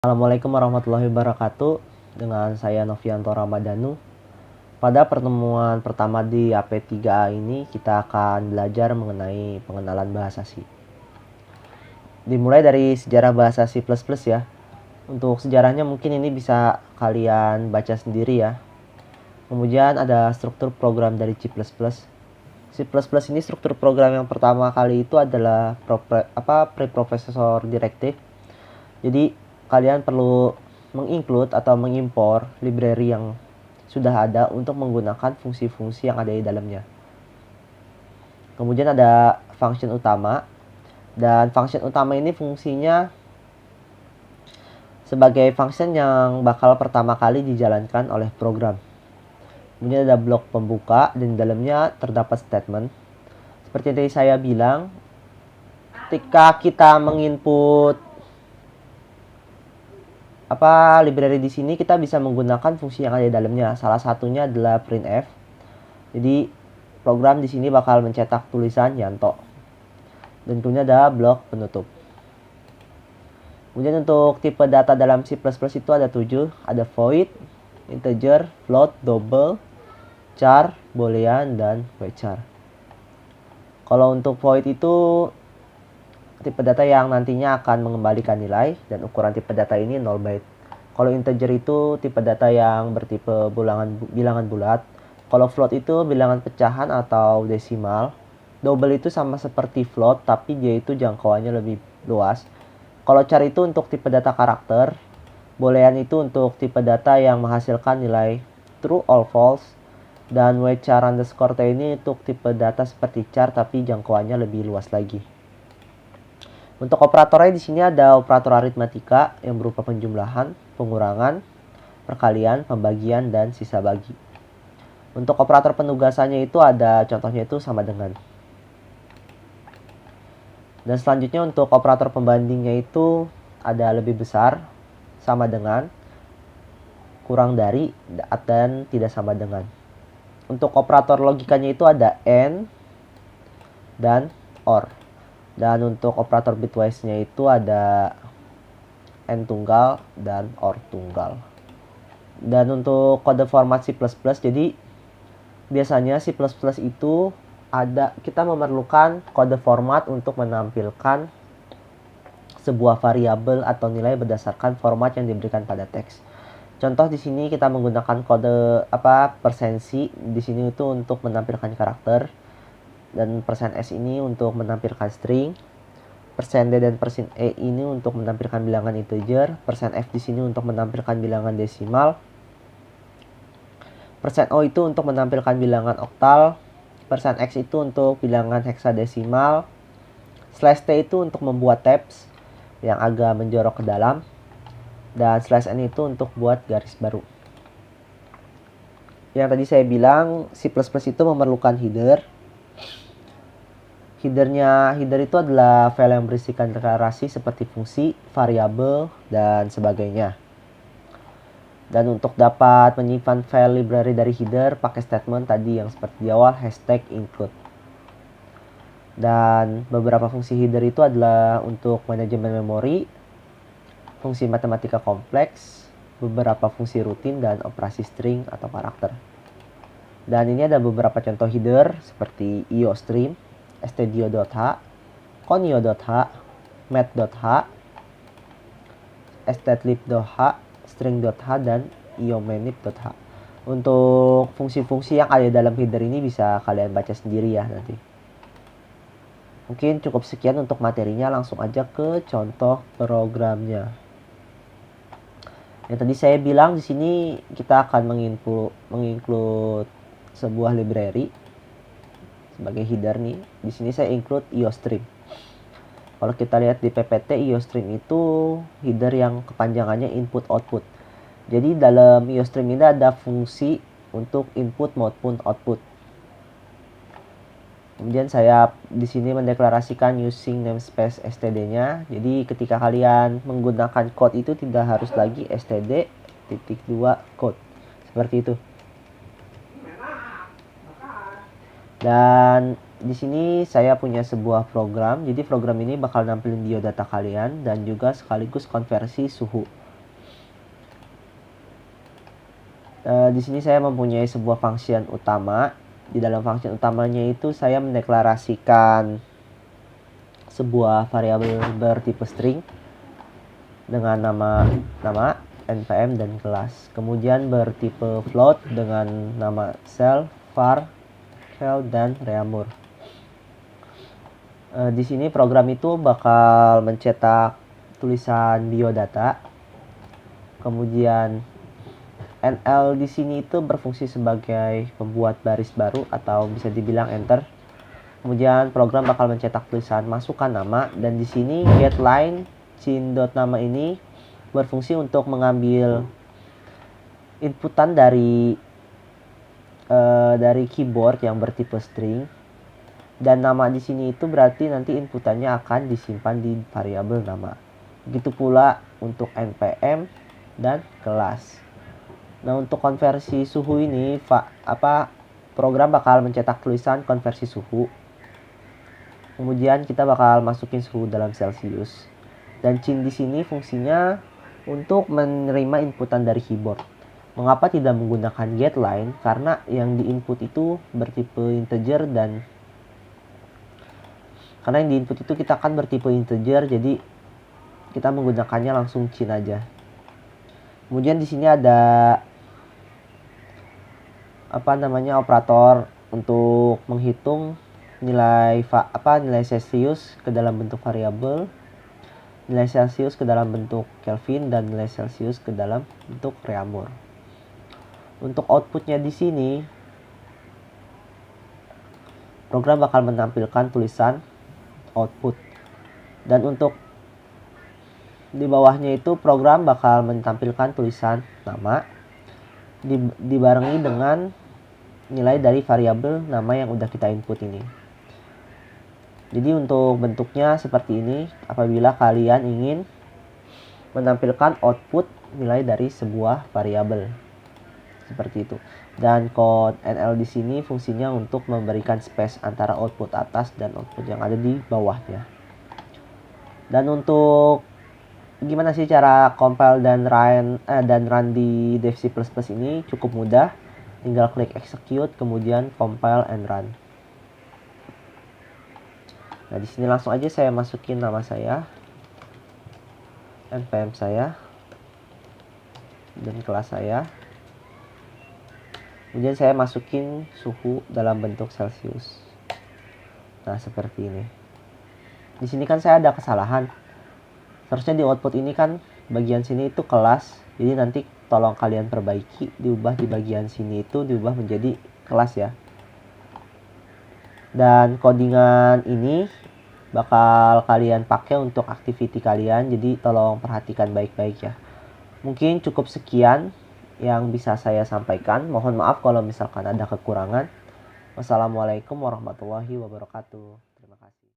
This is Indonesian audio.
Assalamualaikum warahmatullahi wabarakatuh. Dengan saya Novianto Ramadhanu. Pada pertemuan pertama di AP3A ini kita akan belajar mengenai pengenalan bahasa C. Dimulai dari sejarah bahasa C++ ya. Untuk sejarahnya mungkin ini bisa kalian baca sendiri ya. Kemudian ada struktur program dari C++. C++ ini struktur program yang pertama kali itu adalah preprocessor directive. Jadi kalian perlu menginclude atau mengimpor library yang sudah ada untuk menggunakan fungsi-fungsi yang ada di dalamnya. Kemudian ada function utama, dan function utama ini fungsinya sebagai function yang bakal pertama kali dijalankan oleh program. Kemudian ada blok pembuka, dan di dalamnya terdapat statement. Seperti yang tadi saya bilang, ketika kita menginput library di sini, kita bisa menggunakan fungsi yang ada di dalamnya. Salah satunya adalah printf. Jadi program di sini bakal mencetak tulisan Yanto. Dan kemudian ada blok penutup. Kemudian untuk tipe data dalam C++ itu ada 7, ada void, integer, float, double, char, boolean, dan varchar. Kalau untuk void itu tipe data yang nantinya akan mengembalikan nilai, dan ukuran tipe data ini 0 byte. Kalau integer itu tipe data yang bertipe bilangan bulat. Kalau float itu bilangan pecahan atau desimal. Double itu sama seperti float, tapi dia itu jangkauannya lebih luas. Kalau char itu untuk tipe data karakter. Boolean itu untuk tipe data yang menghasilkan nilai true or false. Dan varchar underscore t ini untuk tipe data seperti char, tapi jangkauannya lebih luas lagi. Untuk operatornya di sini ada operator aritmatika yang berupa penjumlahan, pengurangan, perkalian, pembagian, dan sisa bagi. Untuk operator penugasannya itu ada contohnya itu sama dengan. Dan selanjutnya untuk operator pembandingnya itu ada lebih besar, sama dengan, kurang dari, dan tidak sama dengan. Untuk operator logikanya itu ada AND dan OR. Dan untuk operator bitwise-nya itu ada AND tunggal dan OR tunggal. Dan untuk kode format C++, jadi biasanya C++ itu kita memerlukan kode format untuk menampilkan sebuah variabel atau nilai berdasarkan format yang diberikan pada teks. Contoh di sini kita menggunakan kode %C di sini itu untuk menampilkan karakter, dan %S ini untuk menampilkan string, %D dan %E ini untuk menampilkan bilangan integer, %F di sini untuk menampilkan bilangan desimal, %O itu untuk menampilkan bilangan oktal, %X itu untuk bilangan heksadesimal, /T itu untuk membuat tabs yang agak menjorok ke dalam, dan /N itu untuk buat garis baru. Yang tadi saya bilang C++ itu memerlukan header. Header itu adalah file yang berisikan deklarasi seperti fungsi, variabel, dan sebagainya. Dan untuk dapat menyimpan file library dari header, pakai statement tadi yang seperti di awal, #include. Dan beberapa fungsi header itu adalah untuk manajemen memori, fungsi matematika kompleks, beberapa fungsi rutin, dan operasi string atau karakter. Dan ini ada beberapa contoh header seperti iostream, stdio.h, conio.h, math.h, statlib.h, string.h, dan iomanip.h. Untuk fungsi-fungsi yang ada dalam header ini bisa kalian baca sendiri ya nanti. Mungkin cukup sekian untuk materinya, langsung aja ke contoh programnya. Yang tadi saya bilang di sini kita akan menginclude sebuah library sebagai header nih. Di sini saya include iostream. Kalau kita lihat di PPT, iostream itu header yang kepanjangannya input output. Jadi dalam iostream ini ada fungsi untuk input maupun output. Kemudian saya di sini mendeklarasikan using namespace std-nya. Jadi ketika kalian menggunakan code itu tidak harus lagi std.2 code. Seperti itu. Dan di sini saya punya sebuah program. Jadi program ini bakal nampilin biodata kalian dan juga sekaligus konversi suhu. Di sini saya mempunyai sebuah function utama. Di dalam function utamanya itu saya mendeklarasikan sebuah variabel bertipe string dengan nama npm dan kelas. Kemudian bertipe float dengan nama cell, var, cal, dan reamur. Di sini program itu bakal mencetak tulisan biodata. Kemudian NL di sini itu berfungsi sebagai pembuat baris baru atau bisa dibilang enter. Kemudian program bakal mencetak tulisan masukkan nama, dan di sini getLine cin.nama ini berfungsi untuk mengambil inputan dari keyboard yang bertipe string, dan nama di sini itu berarti nanti inputannya akan disimpan di variabel nama. Begitu pula untuk npm dan kelas. Nah, untuk konversi suhu ini, program bakal mencetak tulisan konversi suhu. Kemudian kita bakal masukin suhu dalam Celsius. Dan cin di sini fungsinya untuk menerima inputan dari keyboard. Mengapa tidak menggunakan getLine? Karena yang diinput itu bertipe integer, dan karena yang diinput itu kita akan bertipe integer, jadi kita menggunakannya langsung cin aja. Kemudian di sini ada operator untuk menghitung nilai Celsius ke dalam bentuk variabel, nilai Celsius ke dalam bentuk Kelvin, dan nilai Celsius ke dalam bentuk reamur. Untuk outputnya di sini, program bakal menampilkan tulisan output, dan untuk di bawahnya itu program bakal menampilkan tulisan nama dibarengi dengan nilai dari variabel nama yang udah kita input ini. Jadi untuk bentuknya seperti ini apabila kalian ingin menampilkan output nilai dari sebuah variabel. Seperti itu. Dan code NL di sini fungsinya untuk memberikan space antara output atas dan output yang ada di bawahnya. Dan untuk gimana sih cara compile dan run di Dev C++ ini, cukup mudah. Tinggal klik execute, kemudian compile and run. Nah, di sini langsung aja saya masukin nama saya, npm saya, dan kelas saya. Kemudian saya masukin suhu dalam bentuk Celsius. Nah, seperti ini. Di sini kan saya ada kesalahan. Seharusnya di output ini kan bagian sini itu kelas. Jadi nanti tolong kalian perbaiki, diubah di bagian sini itu diubah menjadi kelas ya. Dan codingan ini bakal kalian pakai untuk activity kalian, jadi tolong perhatikan baik-baik ya. Mungkin cukup sekian yang bisa saya sampaikan. Mohon maaf kalau misalkan ada kekurangan. Wassalamualaikum warahmatullahi wabarakatuh.